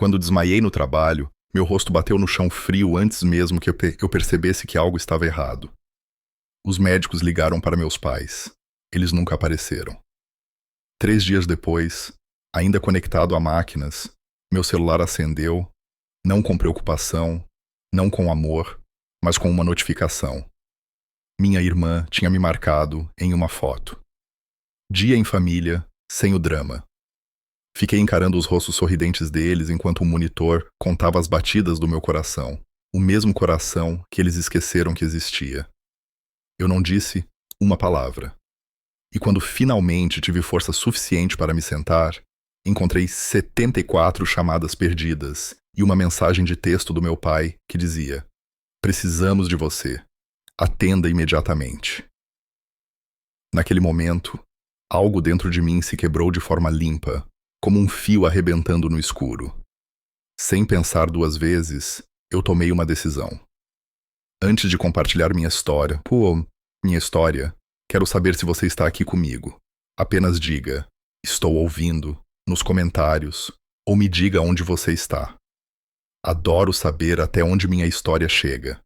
Quando desmaiei no trabalho, meu rosto bateu no chão frio antes mesmo que eu percebesse que algo estava errado. Os médicos ligaram para meus pais. Eles nunca apareceram. 3 dias depois, ainda conectado a máquinas, meu celular acendeu, não com preocupação, não com amor, mas com uma notificação. Minha irmã tinha me marcado em uma foto. Dia em família, sem o drama. Fiquei encarando os rostos sorridentes deles enquanto o monitor contava as batidas do meu coração, o mesmo coração que eles esqueceram que existia. Eu não disse uma palavra. E quando finalmente tive força suficiente para me sentar, encontrei 74 chamadas perdidas e uma mensagem de texto do meu pai que dizia: "Precisamos de você. Atenda imediatamente." Naquele momento, algo dentro de mim se quebrou de forma limpa, como um fio arrebentando no escuro. Sem pensar 2 vezes, eu tomei uma decisão. Antes de compartilhar minha história, quero saber se você está aqui comigo. Apenas diga: "Estou ouvindo", nos comentários, ou me diga onde você está. Adoro saber até onde minha história chega.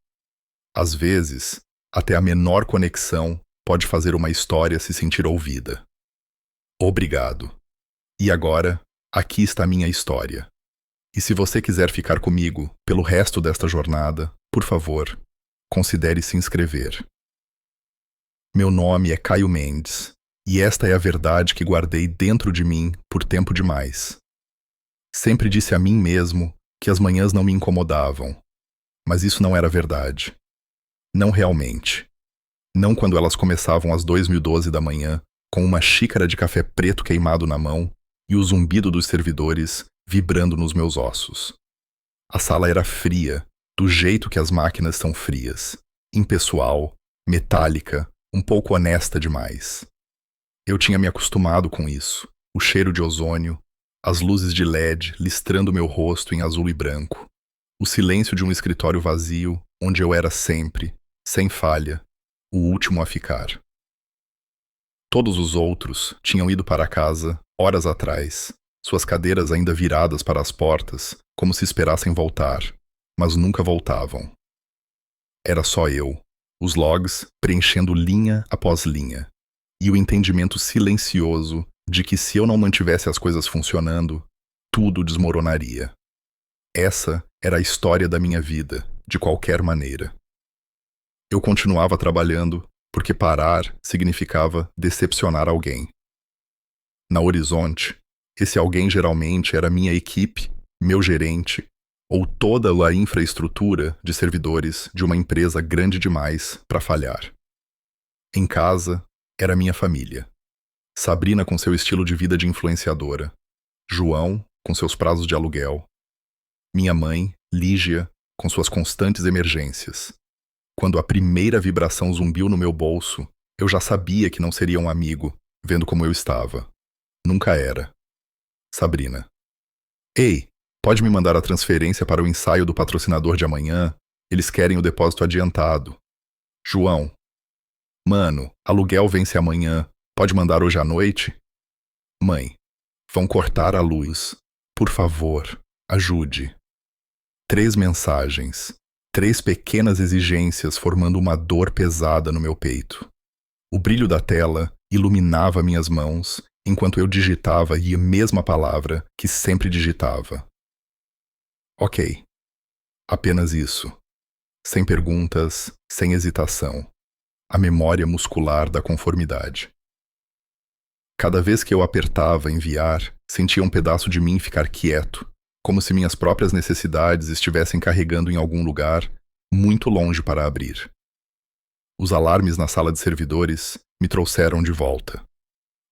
Às vezes, até a menor conexão pode fazer uma história se sentir ouvida. Obrigado. E agora, aqui está minha história. E se você quiser ficar comigo pelo resto desta jornada, por favor, considere se inscrever. Meu nome é Caio Mendes, e esta é a verdade que guardei dentro de mim por tempo demais. Sempre disse a mim mesmo que as manhãs não me incomodavam, mas isso não era verdade. Não realmente. Não quando elas começavam às 2012 da manhã, com uma xícara de café preto queimado na mão e o zumbido dos servidores vibrando nos meus ossos. A sala era fria, do jeito que as máquinas são frias, impessoal, metálica, um pouco honesta demais. Eu tinha me acostumado com isso, o cheiro de ozônio, as luzes de LED listrando meu rosto em azul e branco, o silêncio de um escritório vazio onde eu era sempre, sem falha, o último a ficar. Todos os outros tinham ido para casa horas atrás, suas cadeiras ainda viradas para as portas, como se esperassem voltar, mas nunca voltavam. Era só eu, os logs preenchendo linha após linha, e o entendimento silencioso de que se eu não mantivesse as coisas funcionando, tudo desmoronaria. Essa era a história da minha vida, de qualquer maneira. Eu continuava trabalhando porque parar significava decepcionar alguém. Na Horizonte, esse alguém geralmente era minha equipe, meu gerente, ou toda a infraestrutura de servidores de uma empresa grande demais para falhar. Em casa, era minha família. Sabrina com seu estilo de vida de influenciadora, João com seus prazos de aluguel, minha mãe, Lígia, com suas constantes emergências. Quando a primeira vibração zumbiu no meu bolso, eu já sabia que não seria um amigo, vendo como eu estava. Nunca era. Sabrina. Ei, pode me mandar a transferência para o ensaio do patrocinador de amanhã? Eles querem o depósito adiantado. João. Mano, aluguel vence amanhã. Pode mandar hoje à noite? Mãe. Vão cortar a luz. Por favor, ajude. 3 mensagens. 3 pequenas exigências formando uma dor pesada no meu peito. O brilho da tela iluminava minhas mãos enquanto eu digitava a mesma palavra que sempre digitava. Ok. Apenas isso. Sem perguntas, sem hesitação. A memória muscular da conformidade. Cada vez que eu apertava enviar, sentia um pedaço de mim ficar quieto, como se minhas próprias necessidades estivessem carregando em algum lugar muito longe para abrir. Os alarmes na sala de servidores me trouxeram de volta.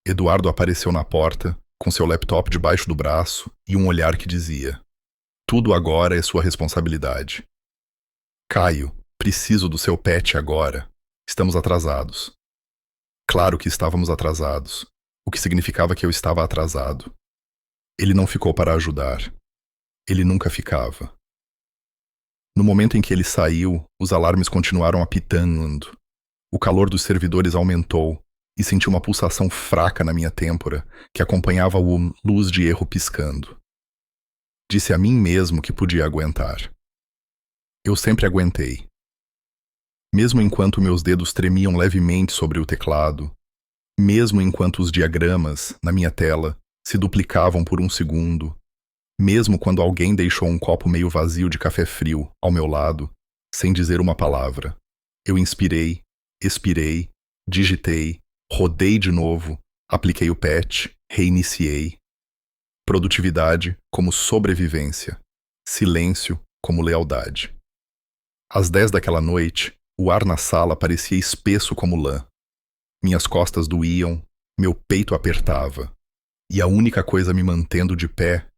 Eduardo apareceu na porta, com seu laptop debaixo do braço e um olhar que dizia: "Tudo agora é sua responsabilidade." "Caio, preciso do seu pet agora. Estamos atrasados." Claro que estávamos atrasados, o que significava que eu estava atrasado. Ele não ficou para ajudar. Ele nunca ficava. No momento em que ele saiu, os alarmes continuaram apitando. O calor dos servidores aumentou e senti uma pulsação fraca na minha têmpora que acompanhava a luz de erro piscando. Disse a mim mesmo que podia aguentar. Eu sempre aguentei. Mesmo enquanto meus dedos tremiam levemente sobre o teclado, mesmo enquanto os diagramas, na minha tela, se duplicavam por um segundo, mesmo quando alguém deixou um copo meio vazio de café frio ao meu lado, sem dizer uma palavra, eu inspirei, expirei, digitei, rodei de novo, apliquei o patch, reiniciei. Produtividade como sobrevivência, silêncio como lealdade. Às 10 daquela noite, o ar na sala parecia espesso como lã. Minhas costas doíam, meu peito apertava, e a única coisa me mantendo de pé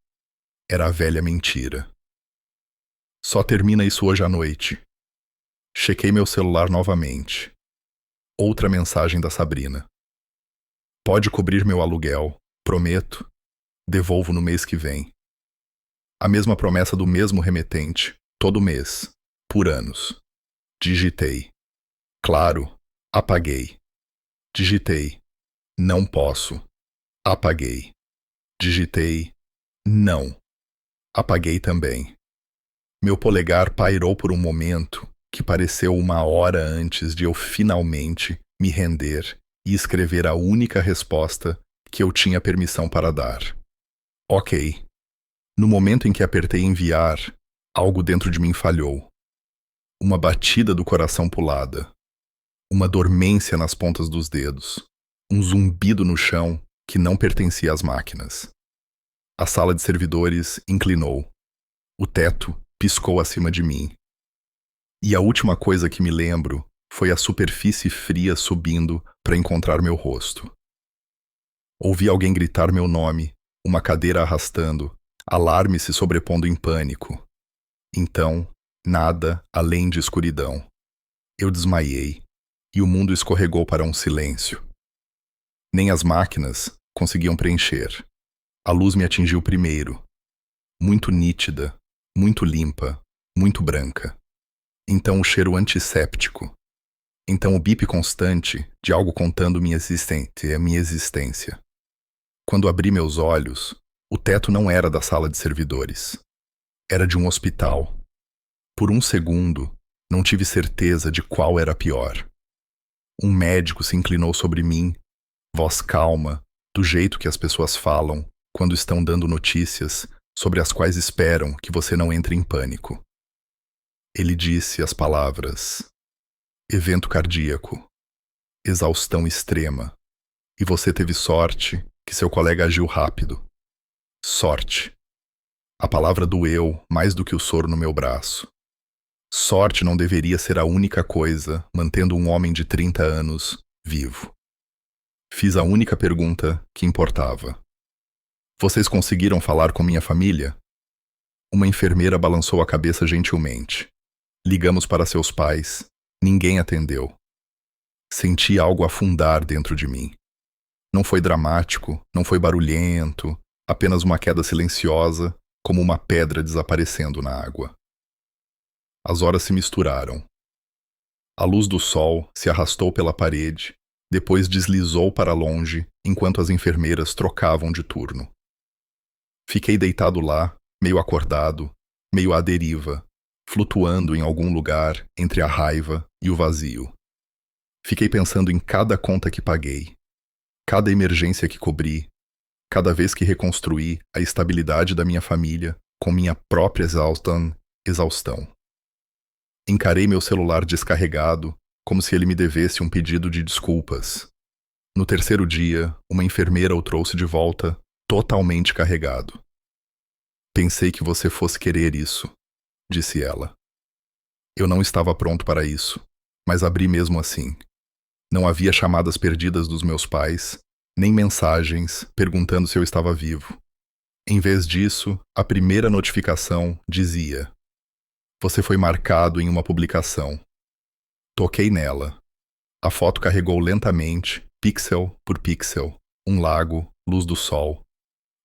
era a velha mentira. Só termina isso hoje à noite. Chequei meu celular novamente. Outra mensagem da Sabrina. Pode cobrir meu aluguel, prometo. Devolvo no mês que vem. A mesma promessa do mesmo remetente, todo mês, por anos. Digitei. Claro, apaguei. Digitei. Não posso. Apaguei. Digitei. Não. Apaguei também. Meu polegar pairou por um momento que pareceu uma hora antes de eu finalmente me render e escrever a única resposta que eu tinha permissão para dar. Ok. No momento em que apertei enviar, algo dentro de mim falhou. Uma batida do coração pulada. Uma dormência nas pontas dos dedos. Um zumbido no chão que não pertencia às máquinas. A sala de servidores inclinou. O teto piscou acima de mim. E a última coisa que me lembro foi a superfície fria subindo para encontrar meu rosto. Ouvi alguém gritar meu nome, uma cadeira arrastando, alarme se sobrepondo em pânico. Então, nada além de escuridão. Eu desmaiei, e o mundo escorregou para um silêncio. Nem as máquinas conseguiam preencher. A luz me atingiu primeiro. Muito nítida, muito limpa, muito branca. Então o cheiro antisséptico. Então o bip constante de algo contando minha existência. Quando abri meus olhos, o teto não era da sala de servidores. Era de um hospital. Por um segundo, não tive certeza de qual era pior. Um médico se inclinou sobre mim, voz calma, do jeito que as pessoas falam quando estão dando notícias sobre as quais esperam que você não entre em pânico. Ele disse as palavras: evento cardíaco, exaustão extrema, e você teve sorte que seu colega agiu rápido. Sorte. A palavra doeu mais do que o soro no meu braço. Sorte não deveria ser a única coisa mantendo um homem de 30 anos vivo. Fiz a única pergunta que importava. Vocês conseguiram falar com minha família? Uma enfermeira balançou a cabeça gentilmente. Ligamos para seus pais. Ninguém atendeu. Senti algo afundar dentro de mim. Não foi dramático, não foi barulhento, apenas uma queda silenciosa, como uma pedra desaparecendo na água. As horas se misturaram. A luz do sol se arrastou pela parede, depois deslizou para longe enquanto as enfermeiras trocavam de turno. Fiquei deitado lá, meio acordado, meio à deriva, flutuando em algum lugar entre a raiva e o vazio. Fiquei pensando em cada conta que paguei, cada emergência que cobri, cada vez que reconstruí a estabilidade da minha família com minha própria exaustão. Encarei meu celular descarregado, como se ele me devesse um pedido de desculpas. No terceiro dia, uma enfermeira o trouxe de volta, totalmente carregado. Pensei que você fosse querer isso, disse ela. Eu não estava pronto para isso, mas abri mesmo assim. Não havia chamadas perdidas dos meus pais, nem mensagens perguntando se eu estava vivo. Em vez disso, a primeira notificação dizia: você foi marcado em uma publicação. Toquei nela. A foto carregou lentamente, pixel por pixel, um lago, luz do sol.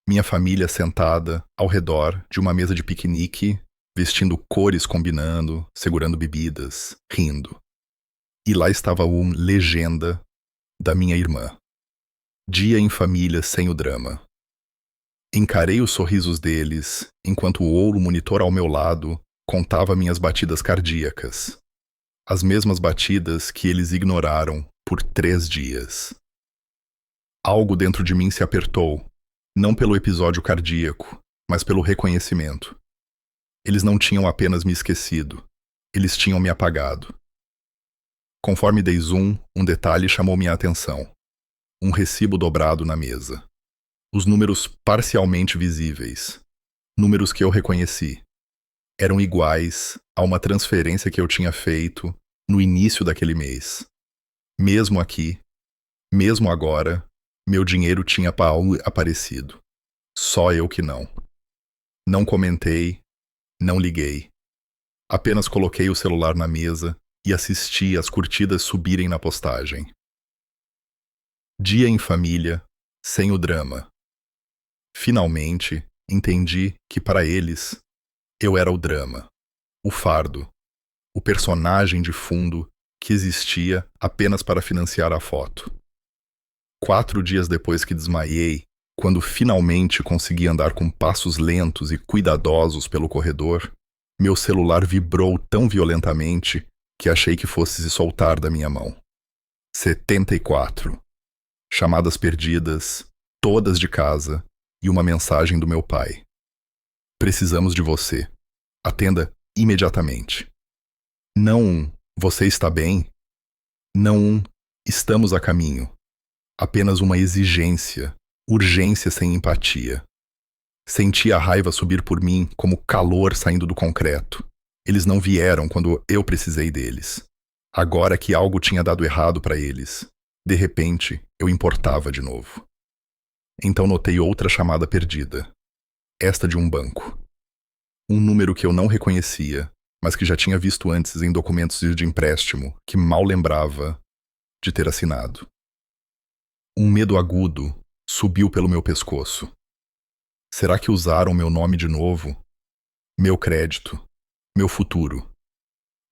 Minha família sentada ao redor de uma mesa de piquenique, vestindo cores combinando, segurando bebidas, rindo. E lá estava uma legenda da minha irmã. Dia em família sem o drama. Encarei os sorrisos deles, enquanto o ouro monitor ao meu lado contava minhas batidas cardíacas. As mesmas batidas que eles ignoraram por 3 dias. Algo dentro de mim se apertou, não pelo episódio cardíaco, mas pelo reconhecimento. Eles não tinham apenas me esquecido, eles tinham me apagado. Conforme dei zoom, um detalhe chamou minha atenção. Um recibo dobrado na mesa. Os números parcialmente visíveis. Números que eu reconheci. Eram iguais a uma transferência que eu tinha feito no início daquele mês. Mesmo aqui, mesmo agora, meu dinheiro tinha aparecido. Só eu que não. Não comentei, não liguei. Apenas coloquei o celular na mesa e assisti as curtidas subirem na postagem. Dia em família, sem o drama. Finalmente, entendi que para eles, eu era o drama, o fardo, o personagem de fundo que existia apenas para financiar a foto. 4 dias depois que desmaiei, quando finalmente consegui andar com passos lentos e cuidadosos pelo corredor, meu celular vibrou tão violentamente que achei que fosse se soltar da minha mão. 74. Chamadas perdidas, todas de casa, e uma mensagem do meu pai. Precisamos de você. Atenda imediatamente. Não você está bem? Não estamos a caminho. Apenas uma exigência, urgência sem empatia. Senti a raiva subir por mim como calor saindo do concreto. Eles não vieram quando eu precisei deles. Agora que algo tinha dado errado para eles, de repente, eu importava de novo. Então notei outra chamada perdida. Esta de um banco. Um número que eu não reconhecia, mas que já tinha visto antes em documentos de empréstimo que mal lembrava de ter assinado. Um medo agudo subiu pelo meu pescoço. Será que usaram meu nome de novo? Meu crédito. Meu futuro.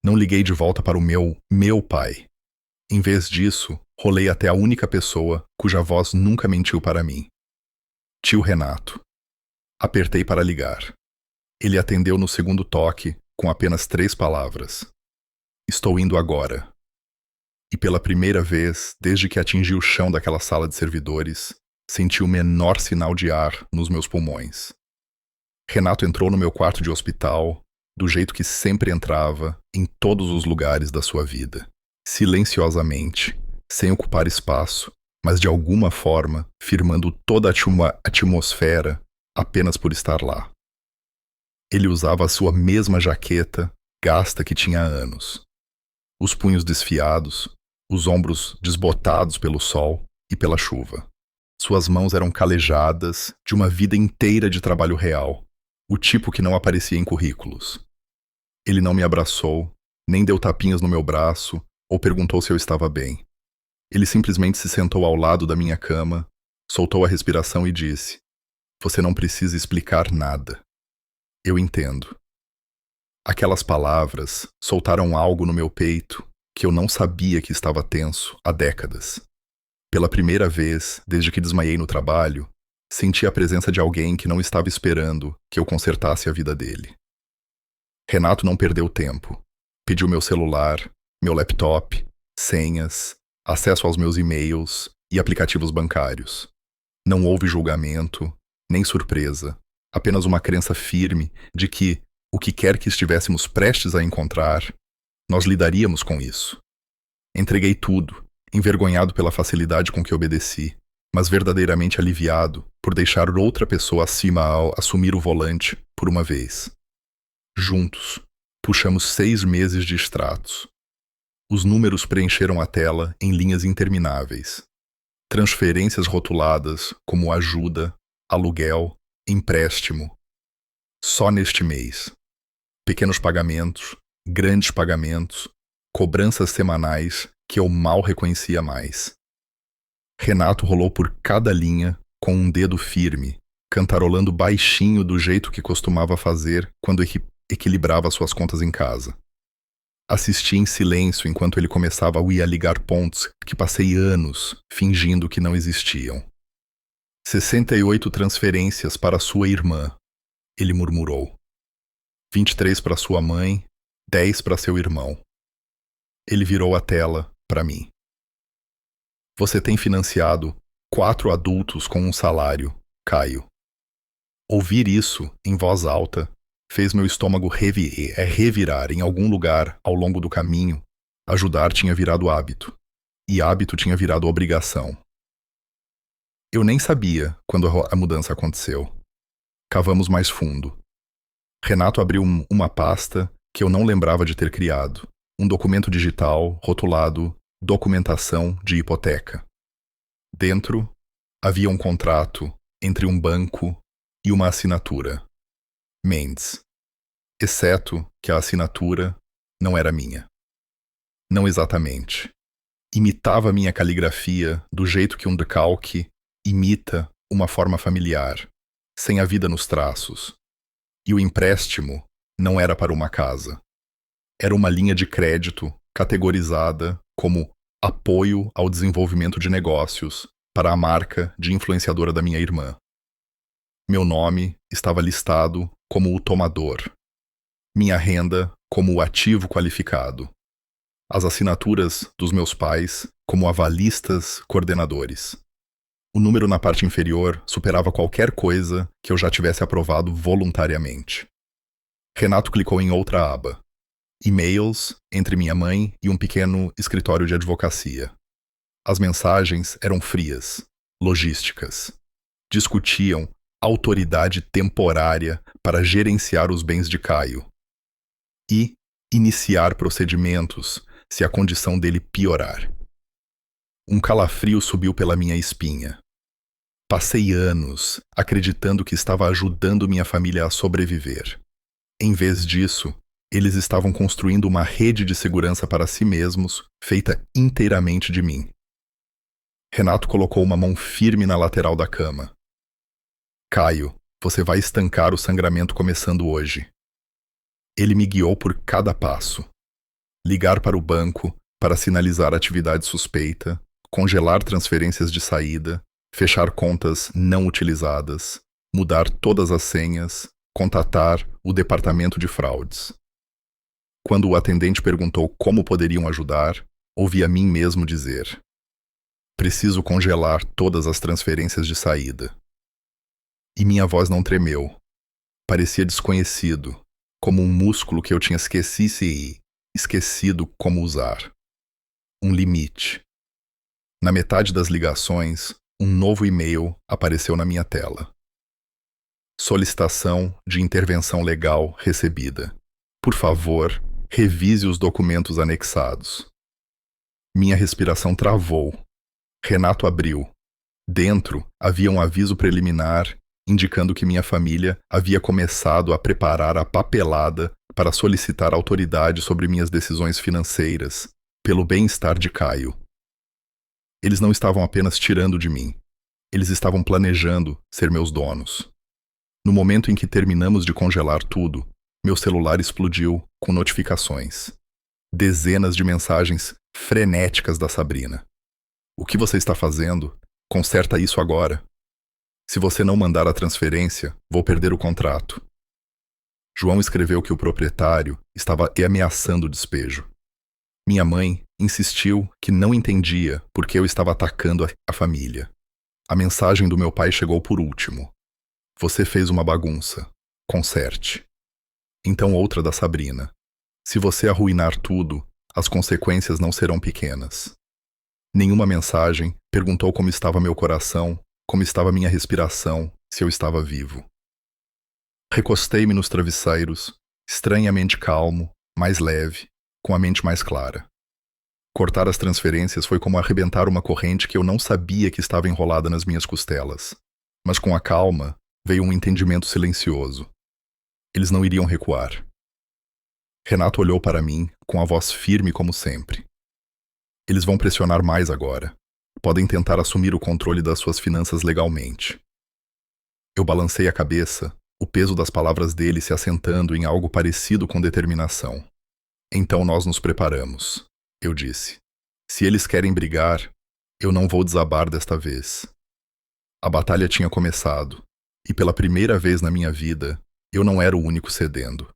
Não liguei de volta para o meu pai. Em vez disso, rolei até a única pessoa cuja voz nunca mentiu para mim. Tio Renato. Apertei para ligar. Ele atendeu no segundo toque, com apenas 3 palavras. Estou indo agora. E pela primeira vez, desde que atingi o chão daquela sala de servidores, senti o menor sinal de ar nos meus pulmões. Renato entrou no meu quarto de hospital, do jeito que sempre entrava, em todos os lugares da sua vida. Silenciosamente, sem ocupar espaço, mas de alguma forma firmando toda a atmosfera apenas por estar lá. Ele usava a sua mesma jaqueta, gasta que tinha há anos. Os punhos desfiados, os ombros desbotados pelo sol e pela chuva. Suas mãos eram calejadas de uma vida inteira de trabalho real, o tipo que não aparecia em currículos. Ele não me abraçou, nem deu tapinhas no meu braço ou perguntou se eu estava bem. Ele simplesmente se sentou ao lado da minha cama, soltou a respiração e disse: "Você não precisa explicar nada. Eu entendo." Aquelas palavras soltaram algo no meu peito que eu não sabia que estava tenso há décadas. Pela primeira vez, desde que desmaiei no trabalho, senti a presença de alguém que não estava esperando que eu consertasse a vida dele. Renato não perdeu tempo. Pediu meu celular, meu laptop, senhas, acesso aos meus e-mails e aplicativos bancários. Não houve julgamento, nem surpresa, apenas uma crença firme de que, o que quer que estivéssemos prestes a encontrar, nós lidaríamos com isso. Entreguei tudo, envergonhado pela facilidade com que obedeci, mas verdadeiramente aliviado por deixar outra pessoa acima ao assumir o volante por uma vez. Juntos, puxamos 6 meses de extratos. Os números preencheram a tela em linhas intermináveis. Transferências rotuladas como ajuda, aluguel, empréstimo. Só neste mês. Pequenos pagamentos, grandes pagamentos, cobranças semanais que eu mal reconhecia mais. Renato rolou por cada linha com um dedo firme, cantarolando baixinho do jeito que costumava fazer quando equilibrava suas contas em casa. Assisti em silêncio enquanto ele começava a ligar pontos que passei anos fingindo que não existiam. 68 transferências para sua irmã, ele murmurou. 23 para sua mãe, 10 para seu irmão. Ele virou a tela para mim. Você tem financiado 4 adultos com um salário, Caio. Ouvir isso em voz alta fez meu estômago revirar em algum lugar ao longo do caminho. Ajudar tinha virado hábito, e hábito tinha virado obrigação. Eu nem sabia quando a mudança aconteceu. Cavamos mais fundo. Renato abriu uma pasta que eu não lembrava de ter criado. Um documento digital rotulado Documentação de Hipoteca. Dentro, havia um contrato entre um banco e uma assinatura. Mendes. Exceto que a assinatura não era minha. Não exatamente. Imitava minha caligrafia do jeito que um decalque imita uma forma familiar, sem a vida nos traços. E o empréstimo não era para uma casa. Era uma linha de crédito categorizada como apoio ao desenvolvimento de negócios para a marca de influenciadora da minha irmã. Meu nome estava listado como o tomador. Minha renda como o ativo qualificado. As assinaturas dos meus pais como avalistas coordenadores. O número na parte inferior superava qualquer coisa que eu já tivesse aprovado voluntariamente. Renato clicou em outra aba. E-mails entre minha mãe e um pequeno escritório de advocacia. As mensagens eram frias, logísticas. Discutiam autoridade temporária para gerenciar os bens de Caio. E iniciar procedimentos se a condição dele piorar. Um calafrio subiu pela minha espinha. Passei anos acreditando que estava ajudando minha família a sobreviver. Em vez disso, eles estavam construindo uma rede de segurança para si mesmos, feita inteiramente de mim. Renato colocou uma mão firme na lateral da cama. Caio, você vai estancar o sangramento começando hoje. Ele me guiou por cada passo. Ligar para o banco para sinalizar atividade suspeita, congelar transferências de saída, fechar contas não utilizadas, mudar todas as senhas, contatar o departamento de fraudes. Quando o atendente perguntou como poderiam ajudar, ouvi a mim mesmo dizer: preciso congelar todas as transferências de saída. E minha voz não tremeu. Parecia desconhecido, como um músculo que eu tinha esquecido como usar. Um limite. Na metade das ligações, um novo e-mail apareceu na minha tela. Solicitação de intervenção legal recebida. Por favor, revise os documentos anexados. Minha respiração travou. Renato abriu. Dentro havia um aviso preliminar indicando que minha família havia começado a preparar a papelada para solicitar autoridade sobre minhas decisões financeiras, pelo bem-estar de Caio. Eles não estavam apenas tirando de mim. Eles estavam planejando ser meus donos. No momento em que terminamos de congelar tudo, meu celular explodiu com notificações. Dezenas de mensagens frenéticas da Sabrina. O que você está fazendo? Conserta isso agora. Se você não mandar a transferência, vou perder o contrato. João escreveu que o proprietário estava ameaçando o despejo. Minha mãe insistiu que não entendia por que eu estava atacando a família. A mensagem do meu pai chegou por último. Você fez uma bagunça. Conserte. Então outra da Sabrina. Se você arruinar tudo, as consequências não serão pequenas. Nenhuma mensagem perguntou como estava meu coração, como estava minha respiração, se eu estava vivo. Recostei-me nos travesseiros, estranhamente calmo, mais leve, com a mente mais clara. Cortar as transferências foi como arrebentar uma corrente que eu não sabia que estava enrolada nas minhas costelas. Mas com a calma, veio um entendimento silencioso. Eles não iriam recuar. Renato olhou para mim, com a voz firme como sempre. Eles vão pressionar mais agora. Podem tentar assumir o controle das suas finanças legalmente. Eu balancei a cabeça, o peso das palavras dele se assentando em algo parecido com determinação. Então nós nos preparamos, eu disse. Se eles querem brigar, eu não vou desabar desta vez. A batalha tinha começado, e pela primeira vez na minha vida, eu não era o único cedendo.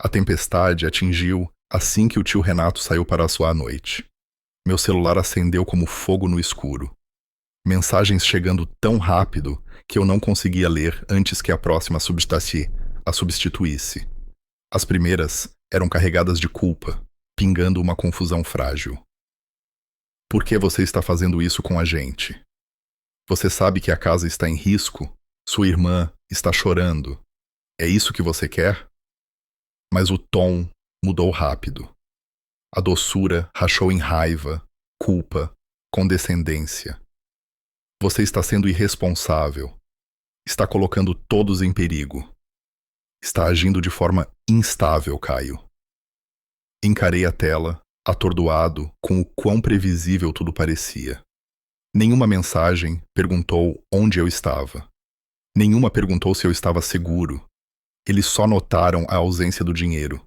A tempestade atingiu assim que o tio Renato saiu para a sua noite. Meu celular acendeu como fogo no escuro. Mensagens chegando tão rápido que eu não conseguia ler antes que a próxima a substituísse. As primeiras eram carregadas de culpa, pingando uma confusão frágil. Por que você está fazendo isso com a gente? Você sabe que a casa está em risco? Sua irmã está chorando. É isso que você quer? Mas o tom mudou rápido. A doçura rachou em raiva, culpa, condescendência. Você está sendo irresponsável. Está colocando todos em perigo. Está agindo de forma instável, Caio. Encarei a tela, atordoado com o quão previsível tudo parecia. Nenhuma mensagem perguntou onde eu estava. Nenhuma perguntou se eu estava seguro. Eles só notaram a ausência do dinheiro,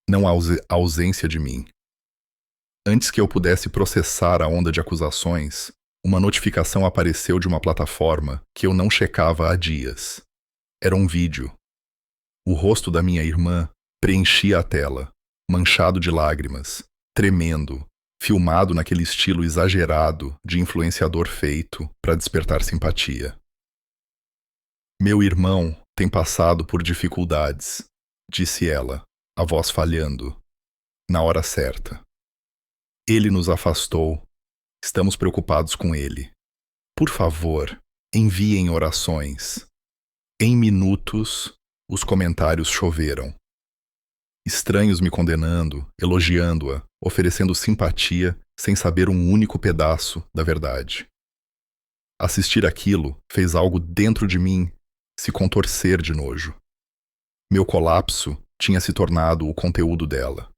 não a ausência de mim. Antes que eu pudesse processar a onda de acusações, uma notificação apareceu de uma plataforma que eu não checava há dias. Era um vídeo. O rosto da minha irmã preenchia a tela, manchado de lágrimas, tremendo, filmado naquele estilo exagerado de influenciador feito para despertar simpatia. Meu irmão tem passado por dificuldades, disse ela, a voz falhando, na hora certa. Ele nos afastou. Estamos preocupados com ele. Por favor, enviem orações. Em minutos, os comentários choveram. Estranhos me condenando, elogiando-a, oferecendo simpatia, sem saber um único pedaço da verdade. Assistir aquilo fez algo dentro de mim se contorcer de nojo. Meu colapso tinha se tornado o conteúdo dela.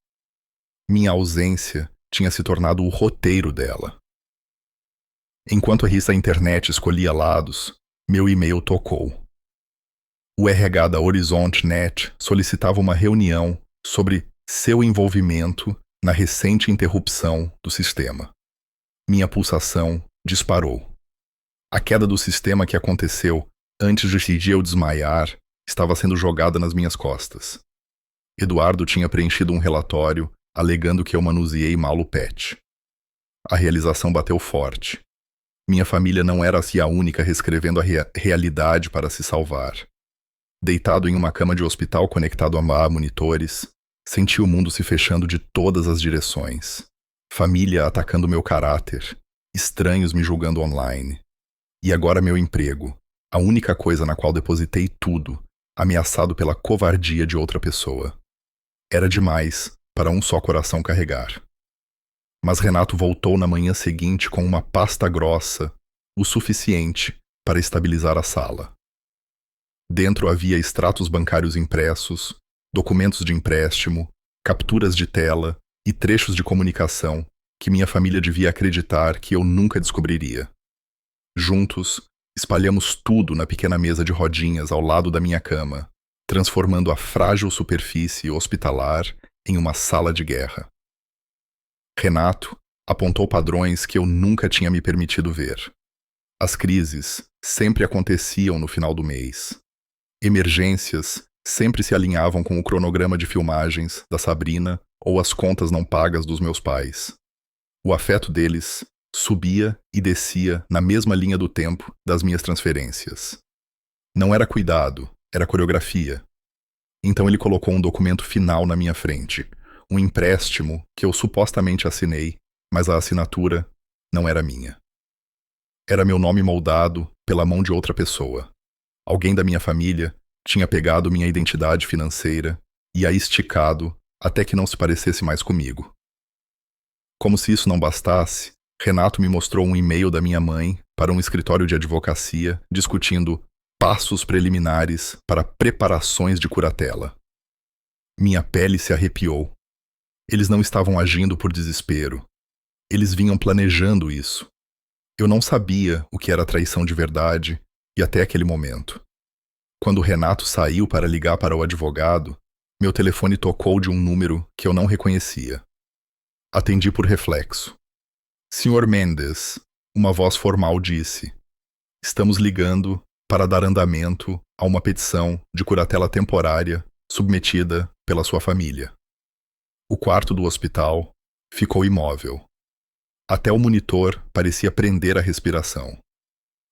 Minha ausência tinha se tornado o roteiro dela. Enquanto a rissa internet escolhia lados, meu e-mail tocou. O RH da Horizonte Net solicitava uma reunião sobre seu envolvimento na recente interrupção do sistema. Minha pulsação disparou. A queda do sistema que aconteceu antes de eu desmaiar estava sendo jogada nas minhas costas. Eduardo tinha preenchido um relatório alegando que eu manuseei mal o pet. A realização bateu forte. Minha família não era assim a única reescrevendo a realidade para se salvar. Deitado em uma cama de hospital conectado a monitores, senti o mundo se fechando de todas as direções. Família atacando meu caráter, estranhos me julgando online. E agora meu emprego, a única coisa na qual depositei tudo, ameaçado pela covardia de outra pessoa. Era demais para um só coração carregar. Mas Renato voltou na manhã seguinte com uma pasta grossa, o suficiente para estabilizar a sala. Dentro havia extratos bancários impressos, documentos de empréstimo, capturas de tela e trechos de comunicação que minha família devia acreditar que eu nunca descobriria. Juntos, espalhamos tudo na pequena mesa de rodinhas ao lado da minha cama, transformando a frágil superfície hospitalar em uma sala de guerra. Renato apontou padrões que eu nunca tinha me permitido ver. As crises sempre aconteciam no final do mês. Emergências sempre se alinhavam com o cronograma de filmagens da Sabrina ou as contas não pagas dos meus pais. O afeto deles subia e descia na mesma linha do tempo das minhas transferências. Não era cuidado, era coreografia. Então ele colocou um documento final na minha frente, um empréstimo que eu supostamente assinei, mas a assinatura não era minha. Era meu nome moldado pela mão de outra pessoa. Alguém da minha família tinha pegado minha identidade financeira e a esticado até que não se parecesse mais comigo. Como se isso não bastasse, Renato me mostrou um e-mail da minha mãe para um escritório de advocacia discutindo passos preliminares para preparações de curatela. Minha pele se arrepiou. Eles não estavam agindo por desespero. Eles vinham planejando isso. Eu não sabia o que era traição de verdade e até aquele momento. Quando Renato saiu para ligar para o advogado, meu telefone tocou de um número que eu não reconhecia. Atendi por reflexo. Senhor Mendes, uma voz formal disse. Estamos ligando para dar andamento a uma petição de curatela temporária submetida pela sua família. O quarto do hospital ficou imóvel. Até o monitor parecia prender a respiração.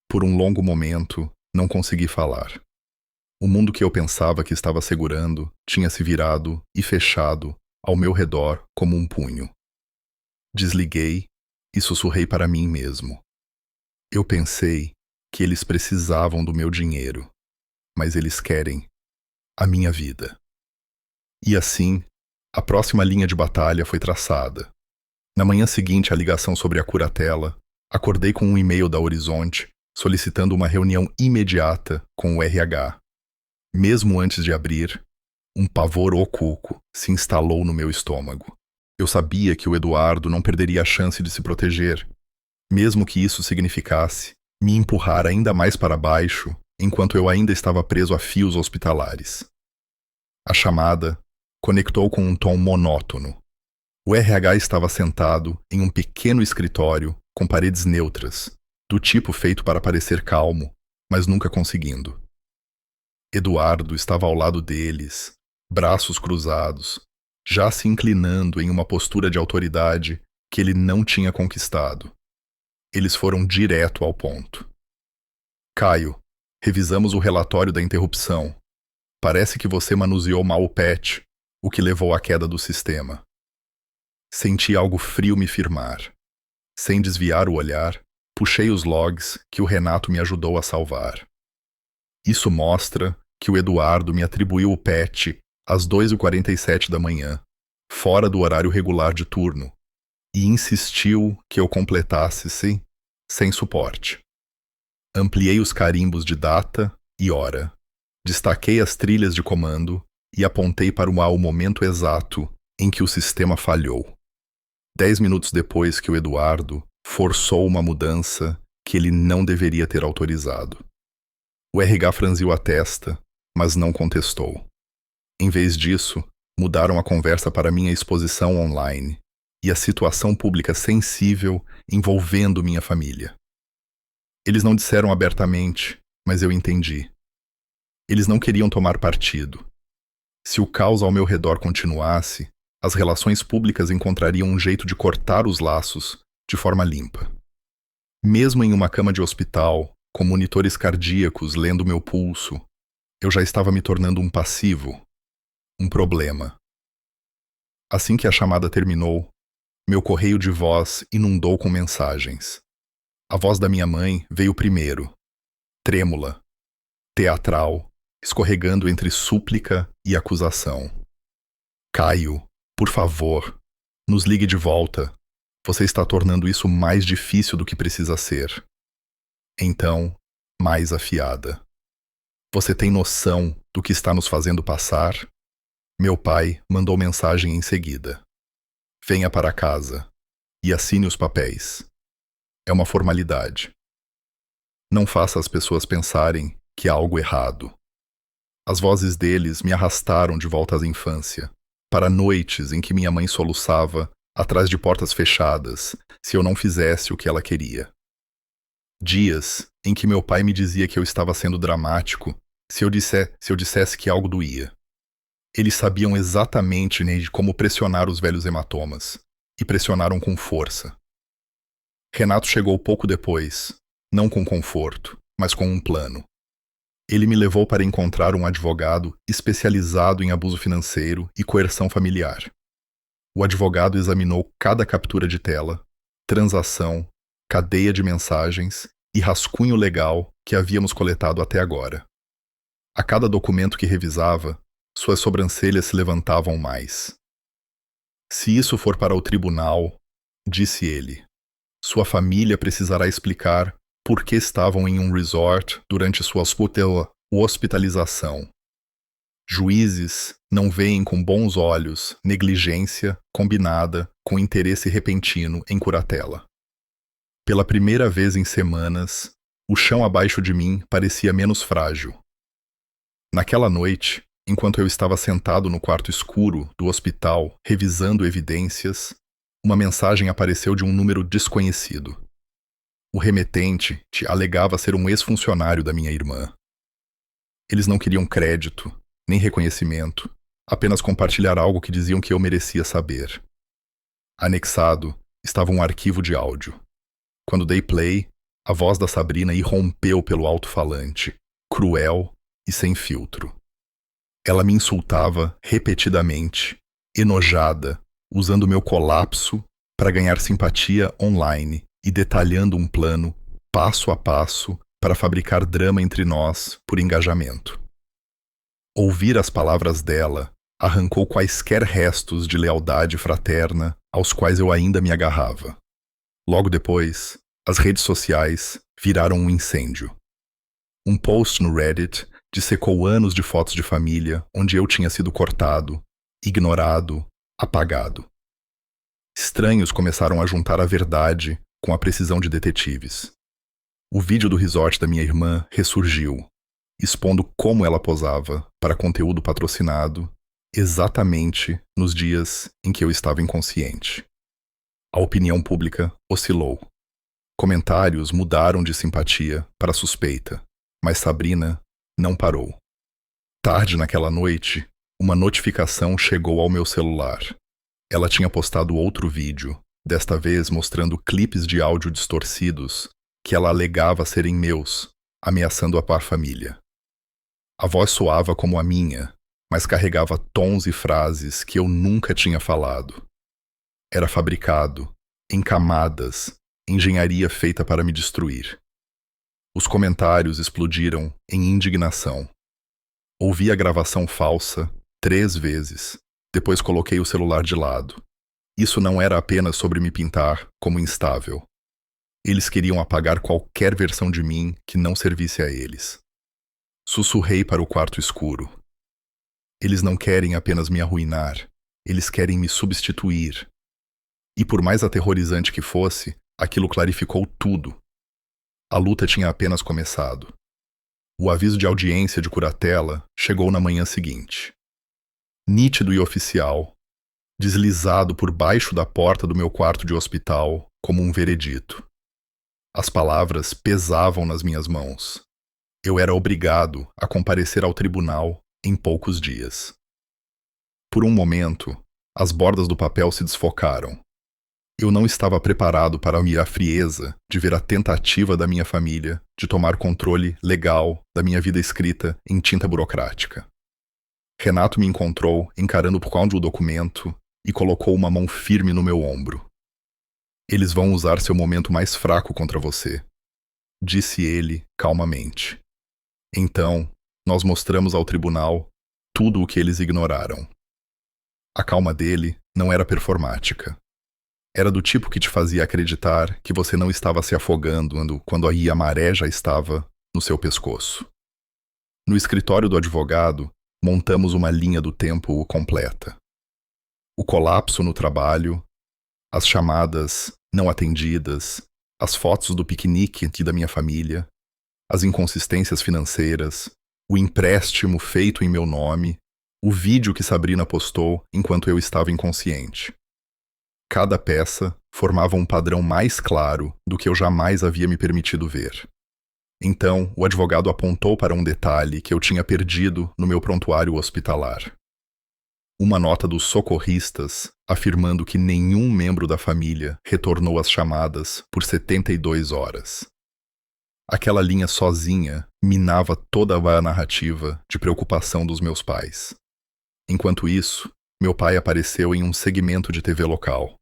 Por um longo momento, não consegui falar. O mundo que eu pensava que estava segurando tinha se virado e fechado ao meu redor como um punho. Desliguei e sussurrei para mim mesmo. Eu pensei que eles precisavam do meu dinheiro, mas eles querem a minha vida. E assim, a próxima linha de batalha foi traçada. Na manhã seguinte à ligação sobre a curatela, acordei com um e-mail da Horizonte solicitando uma reunião imediata com o RH. Mesmo antes de abrir, um pavor oculto se instalou no meu estômago. Eu sabia que o Eduardo não perderia a chance de se proteger, mesmo que isso significasse me empurrar ainda mais para baixo enquanto eu ainda estava preso a fios hospitalares. A chamada conectou com um tom monótono. O RH estava sentado em um pequeno escritório com paredes neutras, do tipo feito para parecer calmo, mas nunca conseguindo. Eduardo estava ao lado deles, braços cruzados, já se inclinando em uma postura de autoridade que ele não tinha conquistado. Eles foram direto ao ponto. Caio, revisamos o relatório da interrupção. Parece que você manuseou mal o patch, o que levou à queda do sistema. Senti algo frio me firmar. Sem desviar o olhar, puxei os logs que o Renato me ajudou a salvar. Isso mostra que o Eduardo me atribuiu o patch às 2h47 da manhã, fora do horário regular de turno, e insistiu que eu completasse sem suporte. Ampliei os carimbos de data e hora, destaquei as trilhas de comando e apontei para o momento exato em que o sistema falhou. 10 minutos depois que o Eduardo forçou uma mudança que ele não deveria ter autorizado. O RH franziu a testa, mas não contestou. Em vez disso, mudaram a conversa para minha exposição online e a situação pública sensível envolvendo minha família. Eles não disseram abertamente, mas eu entendi. Eles não queriam tomar partido. Se o caos ao meu redor continuasse, as relações públicas encontrariam um jeito de cortar os laços de forma limpa. Mesmo em uma cama de hospital, com monitores cardíacos lendo meu pulso, eu já estava me tornando um passivo, um problema. Assim que a chamada terminou, meu correio de voz inundou com mensagens. A voz da minha mãe veio primeiro, trêmula, teatral, escorregando entre súplica e acusação. Caio, por favor, nos ligue de volta. Você está tornando isso mais difícil do que precisa ser. Então, mais afiada. Você tem noção do que está nos fazendo passar? Meu pai mandou mensagem em seguida. Venha para casa e assine os papéis. É uma formalidade. Não faça as pessoas pensarem que há algo errado. As vozes deles me arrastaram de volta à infância, para noites em que minha mãe soluçava atrás de portas fechadas se eu não fizesse o que ela queria. Dias em que meu pai me dizia que eu estava sendo dramático se eu dissesse que algo doía. Eles sabiam exatamente como pressionar os velhos hematomas, e pressionaram com força. Renato chegou pouco depois, não com conforto, mas com um plano. Ele me levou para encontrar um advogado especializado em abuso financeiro e coerção familiar. O advogado examinou cada captura de tela, transação, cadeia de mensagens e rascunho legal que havíamos coletado até agora. A cada documento que revisava, suas sobrancelhas se levantavam mais. Se isso for para o tribunal, disse ele, sua família precisará explicar por que estavam em um resort durante sua hospitalização. Juízes não veem com bons olhos negligência combinada com interesse repentino em curatela. Pela primeira vez em semanas, o chão abaixo de mim parecia menos frágil. Naquela noite, enquanto eu estava sentado no quarto escuro do hospital revisando evidências, uma mensagem apareceu de um número desconhecido. O remetente alegava ser um ex-funcionário da minha irmã. Eles não queriam crédito, nem reconhecimento, apenas compartilhar algo que diziam que eu merecia saber. Anexado estava um arquivo de áudio. Quando dei play, a voz da Sabrina irrompeu pelo alto-falante, cruel e sem filtro. Ela me insultava repetidamente, enojada, usando meu colapso para ganhar simpatia online e detalhando um plano, passo a passo, para fabricar drama entre nós por engajamento. Ouvir as palavras dela arrancou quaisquer restos de lealdade fraterna aos quais eu ainda me agarrava. Logo depois, as redes sociais viraram um incêndio. Um post no Reddit dissecou anos de fotos de família onde eu tinha sido cortado, ignorado, apagado. Estranhos começaram a juntar a verdade com a precisão de detetives. O vídeo do resort da minha irmã ressurgiu, expondo como ela posava para conteúdo patrocinado exatamente nos dias em que eu estava inconsciente. A opinião pública oscilou. Comentários mudaram de simpatia para suspeita, mas Sabrina não parou. Tarde naquela noite, uma notificação chegou ao meu celular. Ela tinha postado outro vídeo, desta vez mostrando clipes de áudio distorcidos que ela alegava serem meus, ameaçando a família. A voz soava como a minha, mas carregava tons e frases que eu nunca tinha falado. Era fabricado, em camadas, engenharia feita para me destruir. Os comentários explodiram em indignação. Ouvi a gravação falsa 3 vezes, depois coloquei o celular de lado. Isso não era apenas sobre me pintar como instável. Eles queriam apagar qualquer versão de mim que não servisse a eles. Sussurrei para o quarto escuro. Eles não querem apenas me arruinar, eles querem me substituir. E por mais aterrorizante que fosse, aquilo clarificou tudo. A luta tinha apenas começado. O aviso de audiência de curatela chegou na manhã seguinte. Nítido e oficial, deslizado por baixo da porta do meu quarto de hospital como um veredito. As palavras pesavam nas minhas mãos. Eu era obrigado a comparecer ao tribunal em poucos dias. Por um momento, as bordas do papel se desfocaram. Eu não estava preparado para a frieza de ver a tentativa da minha família de tomar controle legal da minha vida escrita em tinta burocrática. Renato me encontrou encarando por onde o documento e colocou uma mão firme no meu ombro. Eles vão usar seu momento mais fraco contra você, disse ele calmamente. Então, nós mostramos ao tribunal tudo o que eles ignoraram. A calma dele não era performática. Era do tipo que te fazia acreditar que você não estava se afogando quando aí a maré já estava no seu pescoço. No escritório do advogado, montamos uma linha do tempo completa. O colapso no trabalho, as chamadas não atendidas, as fotos do piquenique da minha família, as inconsistências financeiras, o empréstimo feito em meu nome, o vídeo que Sabrina postou enquanto eu estava inconsciente. Cada peça formava um padrão mais claro do que eu jamais havia me permitido ver. Então, o advogado apontou para um detalhe que eu tinha perdido no meu prontuário hospitalar. Uma nota dos socorristas afirmando que nenhum membro da família retornou às chamadas por 72 horas. Aquela linha sozinha minava toda a narrativa de preocupação dos meus pais. Enquanto isso, meu pai apareceu em um segmento de TV local.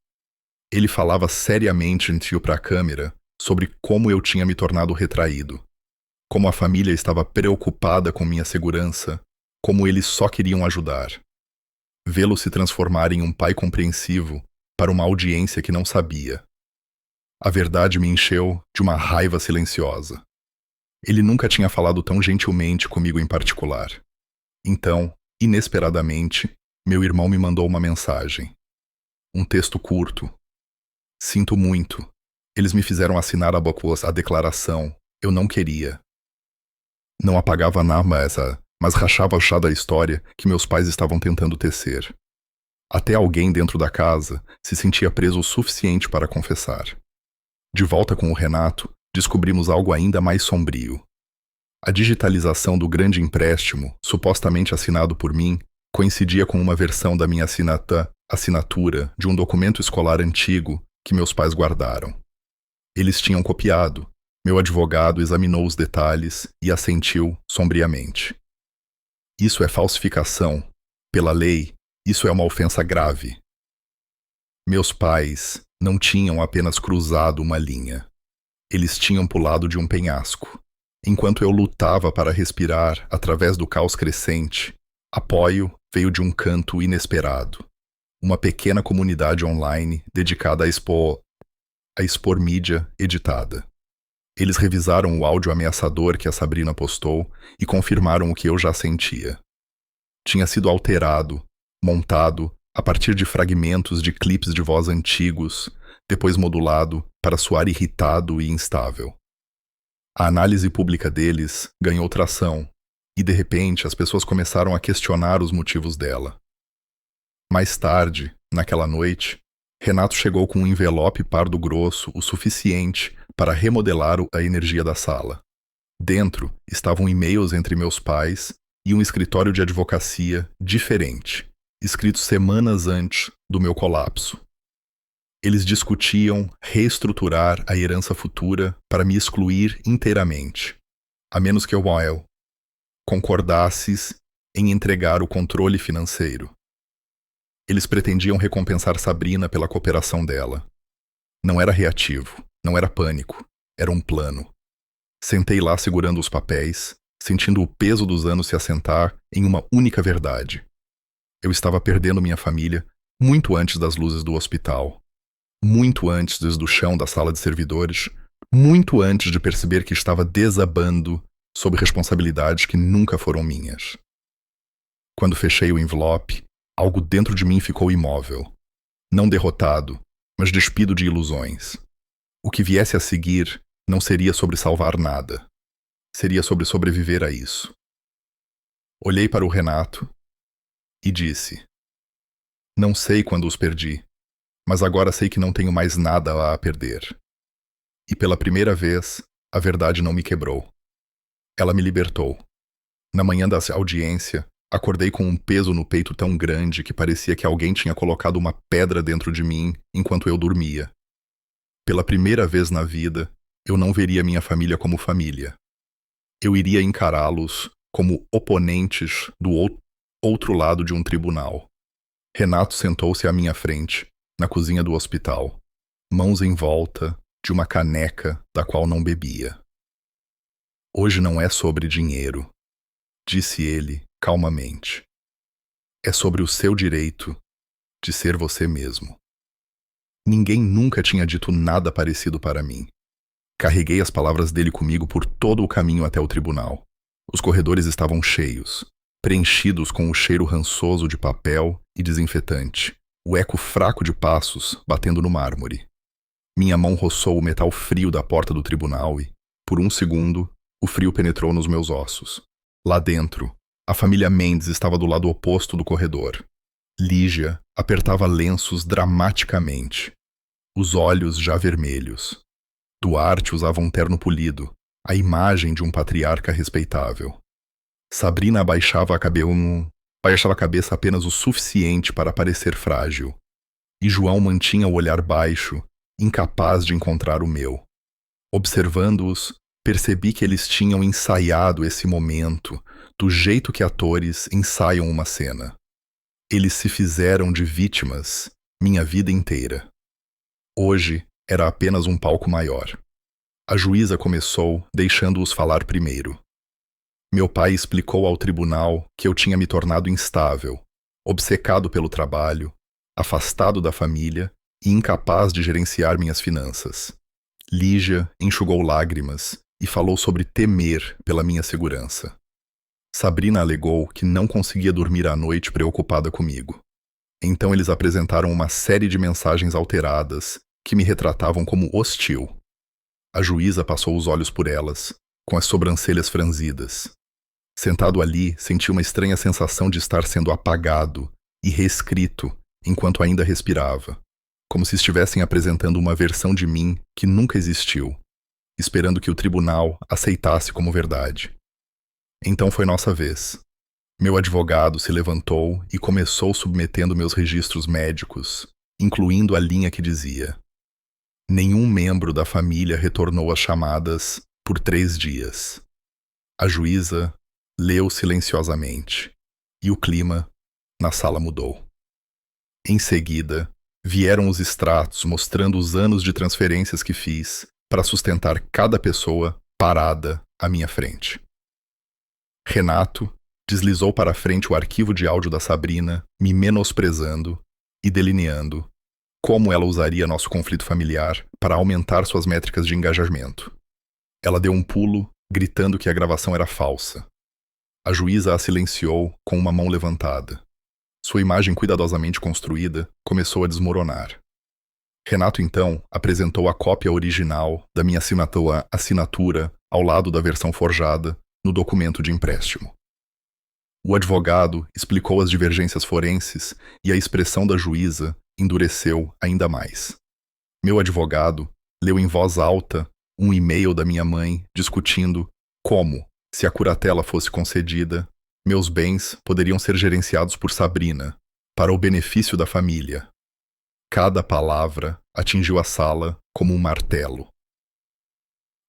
Ele falava seriamente para a câmera sobre como eu tinha me tornado retraído, como a família estava preocupada com minha segurança, como eles só queriam ajudar. Vê-lo se transformar em um pai compreensivo para uma audiência que não sabia. A verdade me encheu de uma raiva silenciosa. Ele nunca tinha falado tão gentilmente comigo em particular. Então, inesperadamente, meu irmão me mandou uma mensagem. Um texto curto. Sinto muito. Eles me fizeram assinar a declaração. Eu não queria. Não apagava nada, mas rachava o chá da história que meus pais estavam tentando tecer. Até alguém dentro da casa se sentia preso o suficiente para confessar. De volta com o Renato, descobrimos algo ainda mais sombrio. A digitalização do grande empréstimo, supostamente assinado por mim, coincidia com uma versão da minha assinatura de um documento escolar antigo que meus pais guardaram. Eles tinham copiado. Meu advogado examinou os detalhes e assentiu sombriamente. Isso é falsificação. Pela lei, isso é uma ofensa grave. Meus pais não tinham apenas cruzado uma linha. Eles tinham pulado de um penhasco. Enquanto eu lutava para respirar através do caos crescente, apoio veio de um canto inesperado. Uma pequena comunidade online dedicada a expor mídia editada. Eles revisaram o áudio ameaçador que a Sabrina postou e confirmaram o que eu já sentia. Tinha sido alterado, montado a partir de fragmentos de clipes de voz antigos, depois modulado para soar irritado e instável. A análise pública deles ganhou tração, e de repente as pessoas começaram a questionar os motivos dela. Mais tarde, naquela noite, Renato chegou com um envelope pardo grosso o suficiente para remodelar a energia da sala. Dentro estavam e-mails entre meus pais e um escritório de advocacia diferente, escrito semanas antes do meu colapso. Eles discutiam reestruturar a herança futura para me excluir inteiramente, a menos que eu concordasses em entregar o controle financeiro. Eles pretendiam recompensar Sabrina pela cooperação dela. Não era reativo, não era pânico, era um plano. Sentei lá segurando os papéis, sentindo o peso dos anos se assentar em uma única verdade. Eu estava perdendo minha família muito antes das luzes do hospital, muito antes do chão da sala de servidores, muito antes de perceber que estava desabando sob responsabilidades que nunca foram minhas. Quando fechei o envelope, algo dentro de mim ficou imóvel. Não derrotado, mas despido de ilusões. O que viesse a seguir não seria sobre salvar nada. Seria sobre sobreviver a isso. Olhei para o Renato e disse: não sei quando os perdi, mas agora sei que não tenho mais nada a perder. E pela primeira vez, a verdade não me quebrou. Ela me libertou. Na manhã da audiência, acordei com um peso no peito tão grande que parecia que alguém tinha colocado uma pedra dentro de mim enquanto eu dormia. Pela primeira vez na vida, eu não veria minha família como família. Eu iria encará-los como oponentes do outro lado de um tribunal. Renato sentou-se à minha frente, na cozinha do hospital, mãos em volta de uma caneca da qual não bebia. Hoje não é sobre dinheiro, disse ele calmamente. É sobre o seu direito de ser você mesmo. Ninguém nunca tinha dito nada parecido para mim. Carreguei as palavras dele comigo por todo o caminho até o tribunal. Os corredores estavam cheios, preenchidos com o cheiro rançoso de papel e desinfetante, o eco fraco de passos batendo no mármore. Minha mão roçou o metal frio da porta do tribunal e, por um segundo, o frio penetrou nos meus ossos. Lá dentro, a família Mendes estava do lado oposto do corredor. Lígia apertava lenços dramaticamente, os olhos já vermelhos. Duarte usava um terno polido, a imagem de um patriarca respeitável. Sabrina abaixava a cabeça apenas o suficiente para parecer frágil. E João mantinha o olhar baixo, incapaz de encontrar o meu. Observando-os, percebi que eles tinham ensaiado esse momento do jeito que atores ensaiam uma cena. Eles se fizeram de vítimas minha vida inteira. Hoje era apenas um palco maior. A juíza começou deixando-os falar primeiro. Meu pai explicou ao tribunal que eu tinha me tornado instável, obcecado pelo trabalho, afastado da família e incapaz de gerenciar minhas finanças. Lígia enxugou lágrimas e falou sobre temer pela minha segurança. Sabrina alegou que não conseguia dormir à noite preocupada comigo. Então eles apresentaram uma série de mensagens alteradas que me retratavam como hostil. A juíza passou os olhos por elas, com as sobrancelhas franzidas. Sentado ali, senti uma estranha sensação de estar sendo apagado e reescrito enquanto ainda respirava, como se estivessem apresentando uma versão de mim que nunca existiu. esperando que o tribunal aceitasse como verdade. Então foi nossa vez. Meu advogado se levantou e começou submetendo meus registros médicos, incluindo a linha que dizia: nenhum membro da família retornou às chamadas por 3 dias. A juíza leu silenciosamente, e o clima na sala mudou. Em seguida, vieram os extratos mostrando os anos de transferências que fiz para sustentar cada pessoa parada à minha frente. Renato deslizou para frente o arquivo de áudio da Sabrina, me menosprezando e delineando como ela usaria nosso conflito familiar para aumentar suas métricas de engajamento. Ela deu um pulo, gritando que a gravação era falsa. A juíza a silenciou com uma mão levantada. Sua imagem cuidadosamente construída começou a desmoronar. Renato, então, apresentou a cópia original da minha assinatura ao lado da versão forjada no documento de empréstimo. O advogado explicou as divergências forenses e a expressão da juíza endureceu ainda mais. Meu advogado leu em voz alta um e-mail da minha mãe discutindo como, se a curatela fosse concedida, meus bens poderiam ser gerenciados por Sabrina, para o benefício da família. Cada palavra atingiu a sala como um martelo.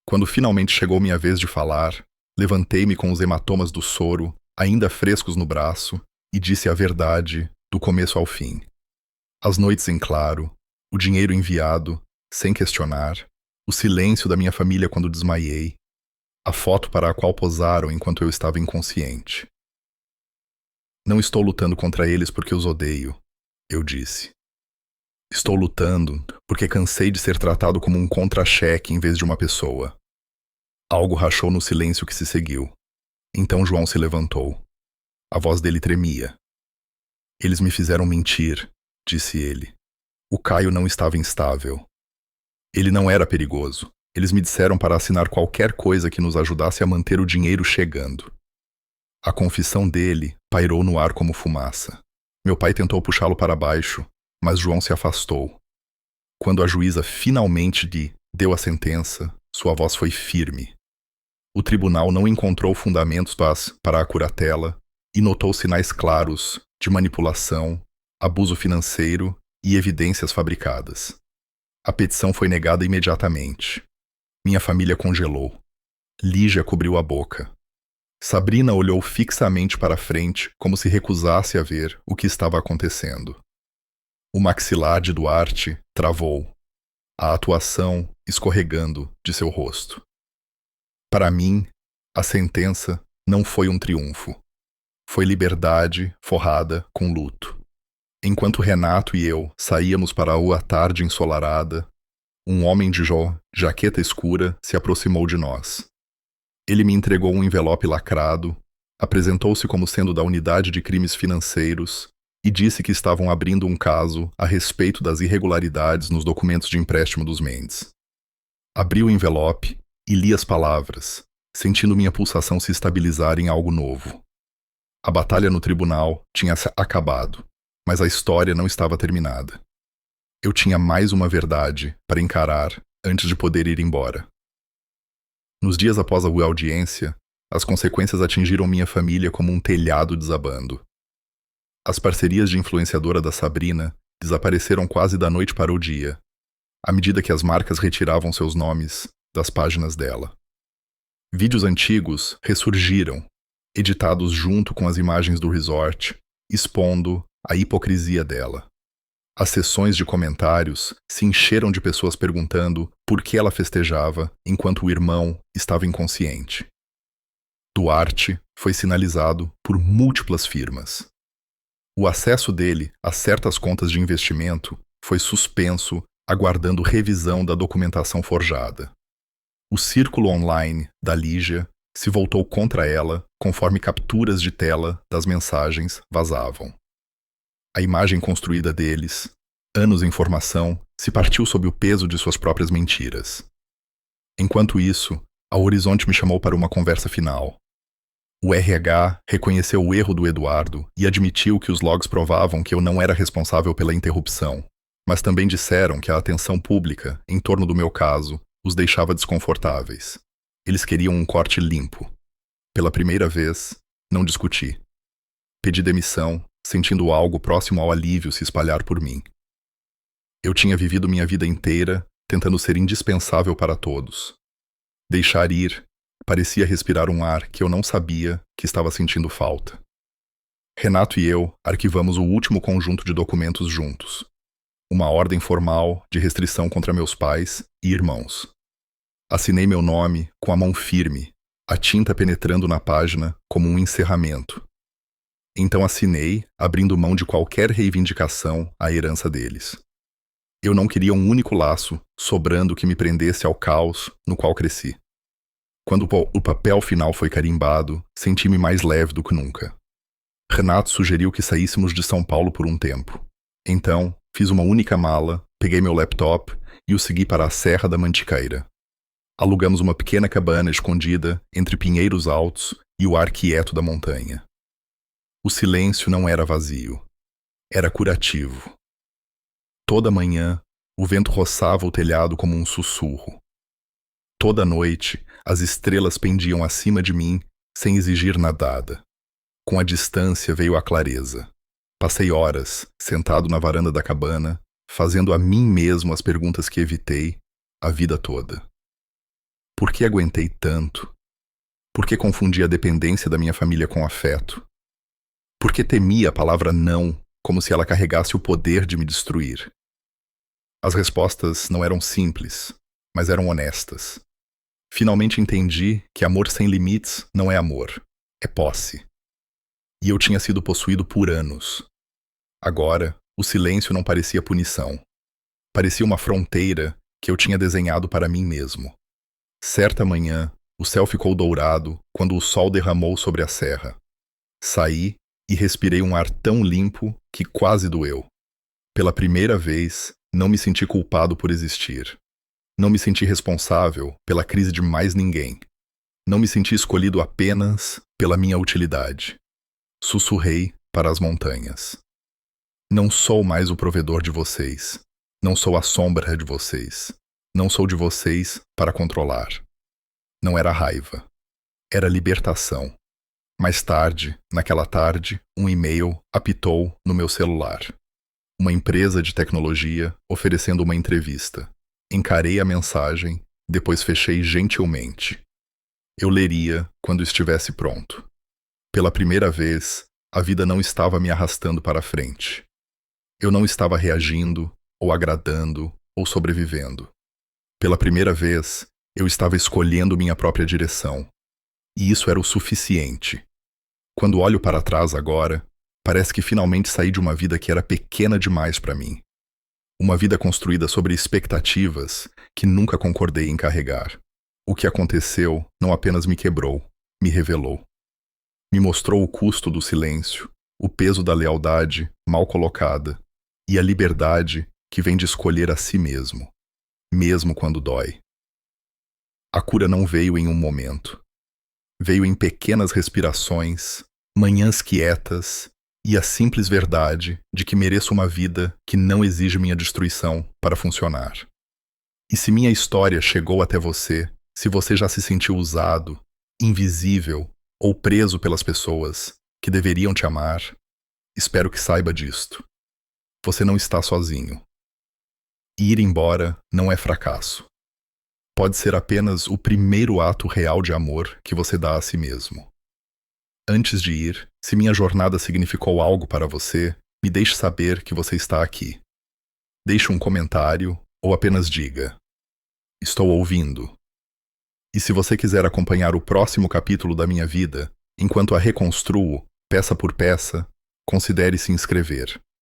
Quando finalmente chegou minha vez de falar, levantei-me com os hematomas do soro ainda frescos no braço e disse a verdade do começo ao fim. As noites em claro, o dinheiro enviado, sem questionar, o silêncio da minha família quando desmaiei, a foto para a qual posaram enquanto eu estava inconsciente. Não estou lutando contra eles porque os odeio, eu disse. Estou lutando porque cansei de ser tratado como um contra-cheque em vez de uma pessoa. Algo rachou no silêncio que se seguiu. Então João se levantou. A voz dele tremia. Eles me fizeram mentir, disse ele. O Caio não estava instável. Ele não era perigoso. Eles me disseram para assinar qualquer coisa que nos ajudasse a manter o dinheiro chegando. A confissão dele pairou no ar como fumaça. Meu pai tentou puxá-lo para baixo, mas João se afastou. Quando a juíza finalmente deu a sentença, sua voz foi firme. O tribunal não encontrou fundamentos para a curatela e notou sinais claros de manipulação, abuso financeiro e evidências fabricadas. A petição foi negada imediatamente. Minha família congelou. Lígia cobriu a boca. Sabrina olhou fixamente para frente como se recusasse a ver o que estava acontecendo. O maxilar de Duarte travou, a atuação escorregando de seu rosto. Para mim, a sentença não foi um triunfo. Foi liberdade forrada com luto. Enquanto Renato e eu saíamos para a rua tarde ensolarada, um homem de jaqueta escura se aproximou de nós. Ele me entregou um envelope lacrado, apresentou-se como sendo da unidade de crimes financeiros e disse que estavam abrindo um caso a respeito das irregularidades nos documentos de empréstimo dos Mendes. Abri o envelope e li as palavras, sentindo minha pulsação se estabilizar em algo novo. A batalha no tribunal tinha acabado, mas a história não estava terminada. Eu tinha mais uma verdade para encarar antes de poder ir embora. Nos dias após a audiência, as consequências atingiram minha família como um telhado desabando. As parcerias de influenciadora da Sabrina desapareceram quase da noite para o dia, à medida que as marcas retiravam seus nomes das páginas dela. Vídeos antigos ressurgiram, editados junto com as imagens do resort, expondo a hipocrisia dela. As sessões de comentários se encheram de pessoas perguntando por que ela festejava enquanto o irmão estava inconsciente. Duarte foi sinalizado por múltiplas firmas. O acesso dele a certas contas de investimento foi suspenso, aguardando revisão da documentação forjada. O círculo online da Lígia se voltou contra ela conforme capturas de tela das mensagens vazavam. A imagem construída deles, anos em formação, se partiu sob o peso de suas próprias mentiras. Enquanto isso, a Horizonte me chamou para uma conversa final. O RH reconheceu o erro do Eduardo e admitiu que os logs provavam que eu não era responsável pela interrupção, mas também disseram que a atenção pública em torno do meu caso os deixava desconfortáveis. Eles queriam um corte limpo. Pela primeira vez, não discuti. Pedi demissão, sentindo algo próximo ao alívio se espalhar por mim. Eu tinha vivido minha vida inteira tentando ser indispensável para todos. Deixar ir parecia respirar um ar que eu não sabia que estava sentindo falta. Renato e eu arquivamos o último conjunto de documentos juntos. Uma ordem formal de restrição contra meus pais e irmãos. Assinei meu nome com a mão firme, a tinta penetrando na página como um encerramento. Então assinei, abrindo mão de qualquer reivindicação à herança deles. Eu não queria um único laço sobrando que me prendesse ao caos no qual cresci. Quando o papel final foi carimbado, senti-me mais leve do que nunca. Renato sugeriu que saíssemos de São Paulo por um tempo. Então, fiz uma única mala, peguei meu laptop e o segui para a Serra da Mantiqueira. Alugamos uma pequena cabana escondida entre pinheiros altos e o ar quieto da montanha. O silêncio não era vazio. Era curativo. Toda manhã, o vento roçava o telhado como um sussurro. Toda noite, as estrelas pendiam acima de mim sem exigir nadada. Com a distância veio a clareza. Passei horas, sentado na varanda da cabana, fazendo a mim mesmo as perguntas que evitei a vida toda. Por que aguentei tanto? Por que confundi a dependência da minha família com afeto? Por que temia a palavra não, como se ela carregasse o poder de me destruir? As respostas não eram simples, mas eram honestas. Finalmente entendi que amor sem limites não é amor, é posse. E eu tinha sido possuído por anos. Agora, o silêncio não parecia punição. Parecia uma fronteira que eu tinha desenhado para mim mesmo. Certa manhã, o céu ficou dourado quando o sol derramou sobre a serra. Saí e respirei um ar tão limpo que quase doeu. Pela primeira vez, não me senti culpado por existir. Não me senti responsável pela crise de mais ninguém. Não me senti escolhido apenas pela minha utilidade. Sussurrei para as montanhas. Não sou mais o provedor de vocês. Não sou a sombra de vocês. Não sou de vocês para controlar. Não era raiva. Era libertação. Mais tarde, naquela tarde, um e-mail apitou no meu celular. Uma empresa de tecnologia oferecendo uma entrevista. Encarei a mensagem, depois fechei gentilmente. Eu leria quando estivesse pronto. Pela primeira vez, a vida não estava me arrastando para frente. Eu não estava reagindo, ou agradando, ou sobrevivendo. Pela primeira vez, eu estava escolhendo minha própria direção. E isso era o suficiente. Quando olho para trás agora, parece que finalmente saí de uma vida que era pequena demais para mim. Uma vida construída sobre expectativas que nunca concordei em carregar. O que aconteceu não apenas me quebrou, me revelou. Me mostrou o custo do silêncio, o peso da lealdade mal colocada e a liberdade que vem de escolher a si mesmo, mesmo quando dói. A cura não veio em um momento. Veio em pequenas respirações, manhãs quietas e a simples verdade de que mereço uma vida que não exige minha destruição para funcionar. E se minha história chegou até você, se você já se sentiu usado, invisível ou preso pelas pessoas que deveriam te amar, espero que saiba disto. Você não está sozinho. Ir embora não é fracasso. Pode ser apenas o primeiro ato real de amor que você dá a si mesmo. Antes de ir, se minha jornada significou algo para você, me deixe saber que você está aqui. Deixe um comentário ou apenas diga: estou ouvindo. E se você quiser acompanhar o próximo capítulo da minha vida, enquanto a reconstruo, peça por peça, considere se inscrever.